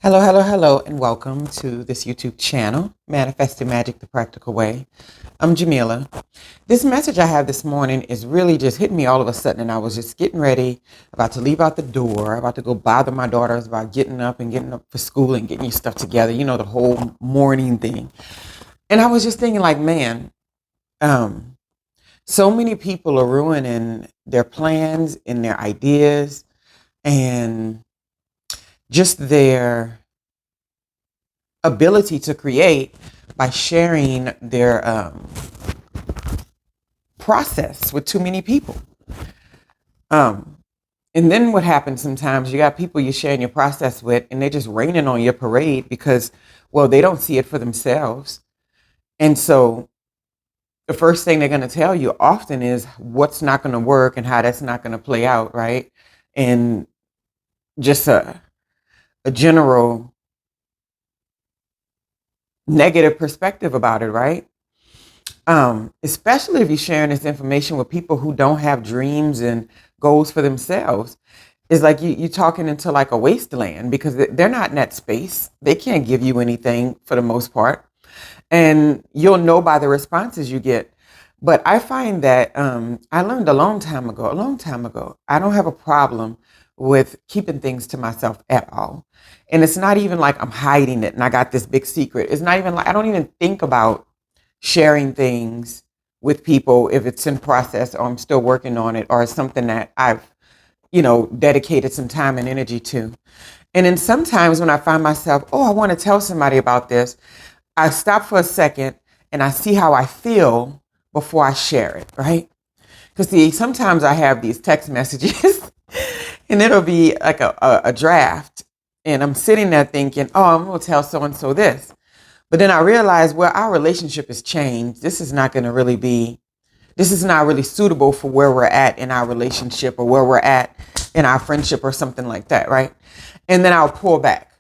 Hello, hello, hello, and welcome to this YouTube channel, Manifesting Magic the Practical Way. I'm Jameelah. This message I have this morning is really just hitting me all of a sudden, and I was just getting ready, about to leave out the door, about to go bother my daughters about getting up for school and getting your stuff together, the whole morning thing. And I was just thinking like, man, so many people are ruining their plans and their ideas and just their ability to create by sharing their process with too many people. And then what happens sometimes, you got people you're sharing your process with and they're just raining on your parade because, well, they don't see it for themselves. And so the first thing they're going to tell you often is what's not going to work and how that's not going to play out, right? And just a general negative perspective about it, right? Especially if you're sharing this information with people who don't have dreams and goals for themselves. It's like you're talking into like a wasteland because they're not in that space. They can't give you anything for the most part. And you'll know by the responses you get. But I find that I learned a long time ago, I don't have a problem with keeping things to myself at all. And it's not even like I'm hiding it and I got this big secret. It's not even like I don't even think about sharing things with people if it's in process or I'm still working on it or it's something that I've, dedicated some time and energy to. And then sometimes when I find myself, I want to tell somebody about this, I stop for a second and I see how I feel before I share it, right? Because see, sometimes I have these text messages and it'll be like a draft and I'm sitting there thinking, I'm going to tell so-and-so this. But then I realize, well, our relationship has changed. This is not really suitable for where we're at in our relationship or where we're at in our friendship or something like that, right? And then I'll pull back.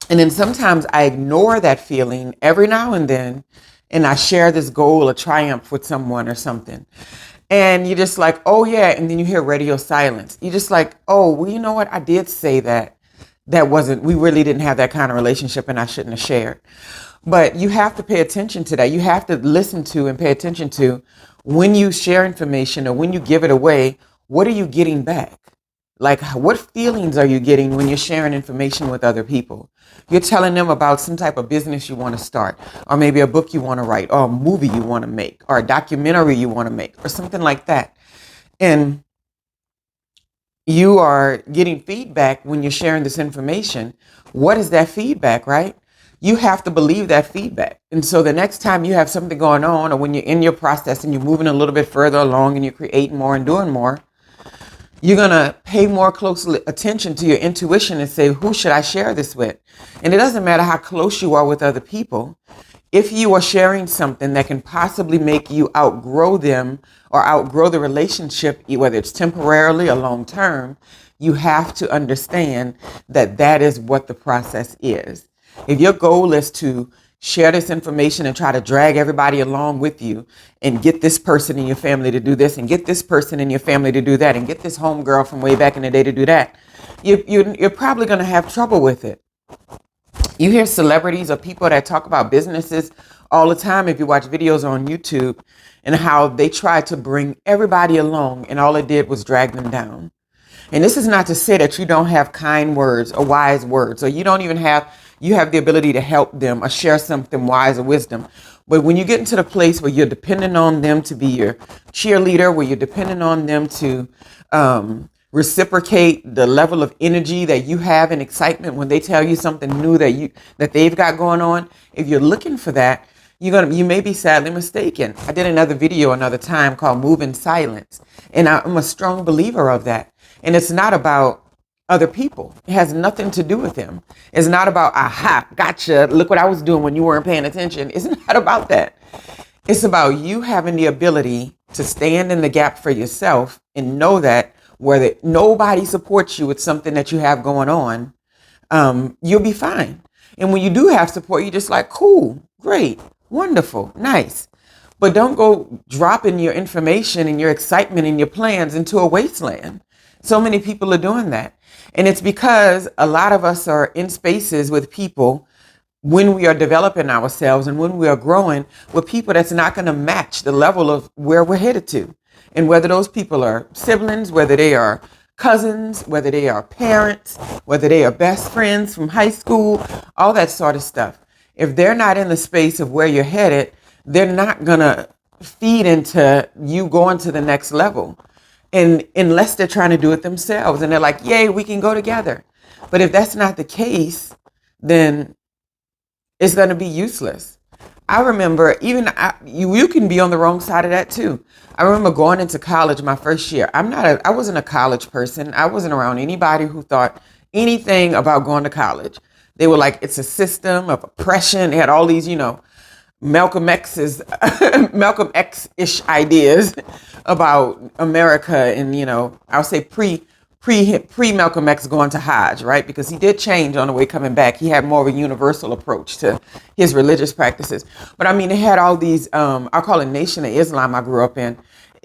And then sometimes I ignore that feeling every now and then, and I share this goal or triumph with someone or something. And you're just like, oh yeah. And then you hear radio silence. You're just like, oh, well, you know what? I did say that. We really didn't have that kind of relationship and I shouldn't have shared. But you have to pay attention to that. You have to listen to and pay attention to when you share information or when you give it away, what are you getting back? Like, what feelings are you getting when you're sharing information with other people? You're telling them about some type of business you want to start, or maybe a book you want to write, or a movie you want to make, or a documentary you want to make, or something like that. And you are getting feedback when you're sharing this information. What is that feedback, right? You have to believe that feedback. And so the next time you have something going on, or when you're in your process and you're moving a little bit further along and you're creating more and doing more, you're going to pay more close attention to your intuition and say, who should I share this with? And it doesn't matter how close you are with other people. If you are sharing something that can possibly make you outgrow them or outgrow the relationship, whether it's temporarily or long term, you have to understand that that is what the process is. If your goal is to share this information and try to drag everybody along with you and get this person in your family to do this and get this person in your family to do that and get this homegirl from way back in the day to do that, you're probably going to have trouble with it. You hear celebrities or people that talk about businesses all the time if you watch videos on YouTube and how they try to bring everybody along and all it did was drag them down. And this is not to say that you don't have kind words or wise words, or you have the ability to help them or share something wise or wisdom. But when you get into the place where you're dependent on them to be your cheerleader, where you're dependent on them to reciprocate the level of energy that you have and excitement when they tell you something new that they've got going on, if you're looking for that, you may be sadly mistaken. I did another video another time called Move in Silence, and I'm a strong believer of that. And it's not about other people. It has nothing to do with them. It's not about, aha, gotcha, look what I was doing when you weren't paying attention. It's not about that. It's about you having the ability to stand in the gap for yourself and know that whether nobody supports you with something that you have going on, you'll be fine. And when you do have support, you're just like, cool, great, wonderful, nice. But don't go dropping your information and your excitement and your plans into a wasteland. So many people are doing that. And it's because a lot of us are in spaces with people when we are developing ourselves and when we are growing with people that's not going to match the level of where we're headed to. And whether those people are siblings, whether they are cousins, whether they are parents, whether they are best friends from high school, all that sort of stuff. If they're not in the space of where you're headed, they're not going to feed into you going to the next level. And unless they're trying to do it themselves and they're like, yay, we can go together. But if that's not the case, then it's going to be useless. I remember you can be on the wrong side of that too. I remember going into college my first year. I wasn't a college person. I wasn't around anybody who thought anything about going to college. They were like, it's a system of oppression. They had all these, Malcolm Malcolm X-ish ideas about America and, I'll say pre Malcolm X going to Hajj, right? Because he did change on the way coming back. He had more of a universal approach to his religious practices. But I mean, they had all these, I'll call it Nation of Islam I grew up in.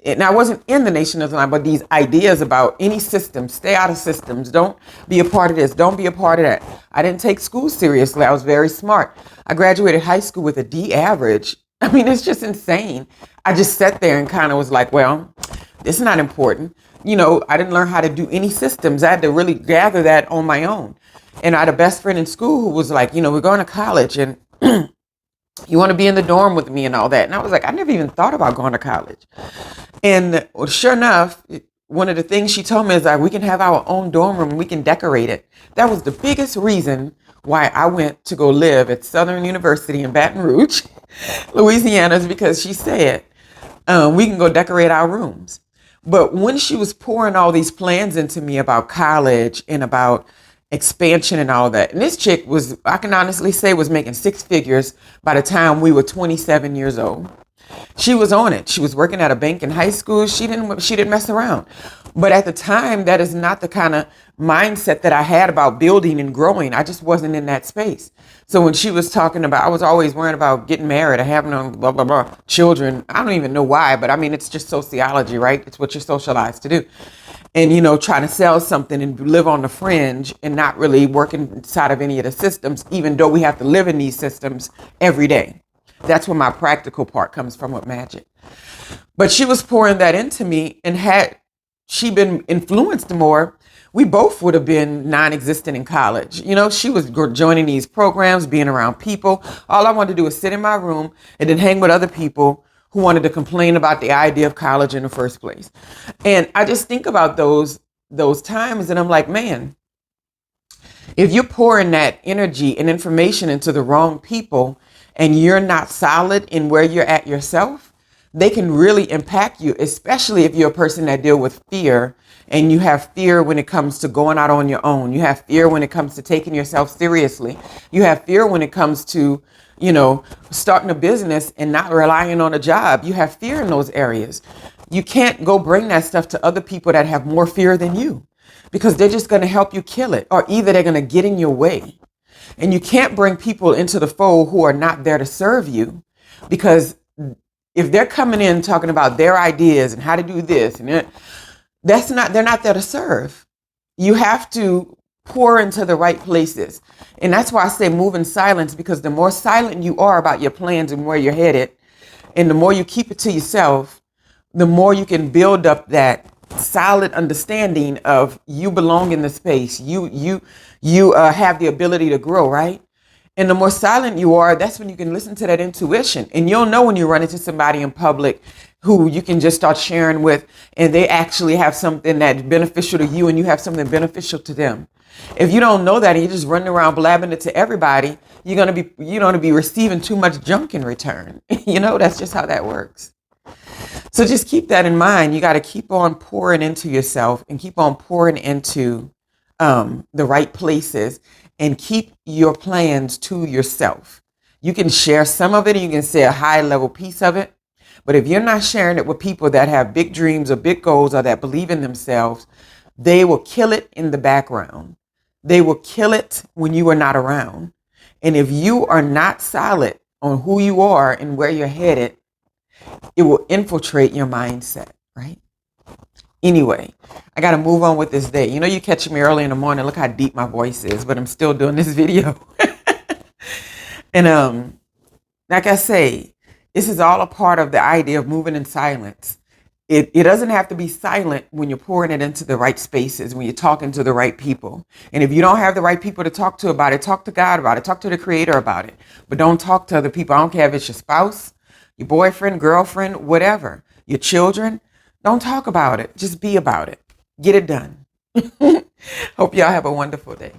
And I wasn't in the Nation of Islam, but these ideas about any system, stay out of systems, don't be a part of this, don't be a part of that. I didn't take school seriously. I was very smart. I graduated high school with a D average. I mean, it's just insane. I just sat there and kind of was like, well, this is not important. I didn't learn how to do any systems. I had to really gather that on my own. And I had a best friend in school who was like, we're going to college and you want to be in the dorm with me and all that. And I was like, I never even thought about going to college. And sure enough, one of the things she told me is like, we can have our own dorm room. We can decorate it. That was the biggest reason why I went to go live at Southern University in Baton Rouge, Louisiana, is because she said, we can go decorate our rooms. But when she was pouring all these plans into me about college and about expansion and all that, and this chick I can honestly say, was making six figures by the time we were 27 years old. She was on it. She was working at a bank in high school. She didn't mess around. But at the time, that is not the kind of mindset that I had about building and growing. I just wasn't in that space. So when she was talking about, I was always worrying about getting married or having blah, blah, blah, children. I don't even know why, but I mean, it's just sociology, right? It's what you're socialized to do. And, trying to sell something and live on the fringe and not really working inside of any of the systems, even though we have to live in these systems every day. That's where my practical part comes from with magic. But she was pouring that into me, and had she been influenced more, we both would have been non-existent in college. She was joining these programs, being around people. All I wanted to do was sit in my room and then hang with other people who wanted to complain about the idea of college in the first place. And I just think about those times and I'm like, man, if you're pouring that energy and information into the wrong people and you're not solid in where you're at yourself, they can really impact you, especially if you're a person that deal with fear and you have fear when it comes to going out on your own. You have fear when it comes to taking yourself seriously. You have fear when it comes to, starting a business and not relying on a job. You have fear in those areas. You can't go bring that stuff to other people that have more fear than you, because they're just going to help you kill it, or either they're going to get in your way. And you can't bring people into the fold who are not there to serve you, because if they're coming in talking about their ideas and how to do this, and they're not there to serve. You have to pour into the right places. And that's why I say move in silence, because the more silent you are about your plans and where you're headed, and the more you keep it to yourself, the more you can build up that solid understanding of you belong in the space. You have the ability to grow, right? And the more silent you are, that's when you can listen to that intuition. And you'll know when you run into somebody in public who you can just start sharing with, and they actually have something that's beneficial to you and you have something beneficial to them. If you don't know that and you're just running around blabbing it to everybody, you're going to be receiving too much junk in return. That's just how that works. So just keep that in mind. You got to keep on pouring into yourself and keep on pouring into the right places, and keep your plans to yourself. You can share some of it, and you can say a high level piece of it. But if you're not sharing it with people that have big dreams or big goals or that believe in themselves, they will kill it in the background. They will kill it when you are not around. And if you are not solid on who you are and where you're headed, it will infiltrate your mindset, right? Anyway, I got to move on with this day. You know, you catch me early in the morning. Look how deep my voice is, but I'm still doing this video. And like I say, this is all a part of the idea of moving in silence. It doesn't have to be silent when you're pouring it into the right spaces, when you're talking to the right people. And if you don't have the right people to talk to about it, talk to God about it, talk to the Creator about it. But don't talk to other people. I don't care if it's your spouse, your boyfriend, girlfriend, whatever, your children. Don't talk about it. Just be about it. Get it done. Hope y'all have a wonderful day.